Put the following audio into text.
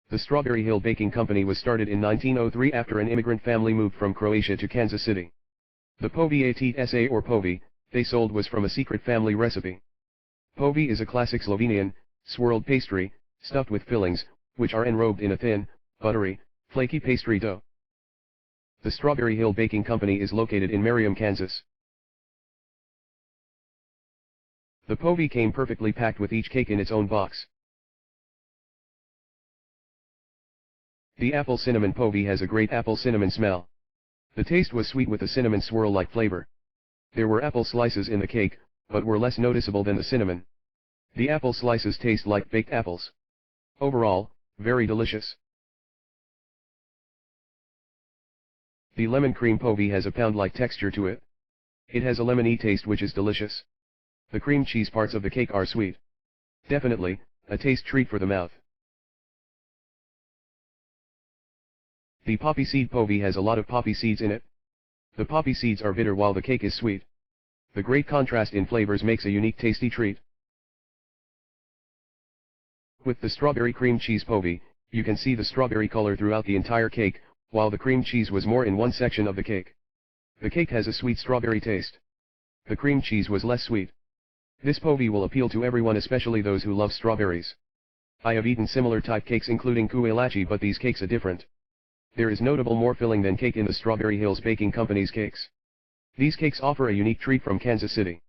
The Strawberry Hill Baking Company was started in 1903 after an immigrant family moved from Croatia to Kansas City. The Poviticas or Povi, they sold was from a secret family recipe. Povi is a classic Slovenian, swirled pastry, stuffed with fillings, which are enrobed in a thin, buttery, flaky pastry dough. The Strawberry Hill Baking Company is located in Merriam, Kansas. The Povi came perfectly packed with each cake in its own box. The apple cinnamon Povi has a great apple cinnamon smell. The taste was sweet with a cinnamon swirl-like flavor. There were apple slices in the cake, but were less noticeable than the cinnamon. The apple slices taste like baked apples. Overall, very delicious. The lemon cream Povi has a pound-like texture to it. It has a lemony taste which is delicious. The cream cheese parts of the cake are sweet. Definitely, a taste treat for the mouth. The poppy seed Povi has a lot of poppy seeds in it. The poppy seeds are bitter while the cake is sweet. The great contrast in flavors makes a unique tasty treat. With the strawberry cream cheese Povi, you can see the strawberry color throughout the entire cake, while the cream cheese was more in one section of the cake. The cake has a sweet strawberry taste. The cream cheese was less sweet. This Povi will appeal to everyone, especially those who love strawberries. I have eaten similar type cakes including kulachi, but these cakes are different. There is notable more filling than cake in the Strawberry Hills Baking Company's cakes. These cakes offer a unique treat from Kansas City.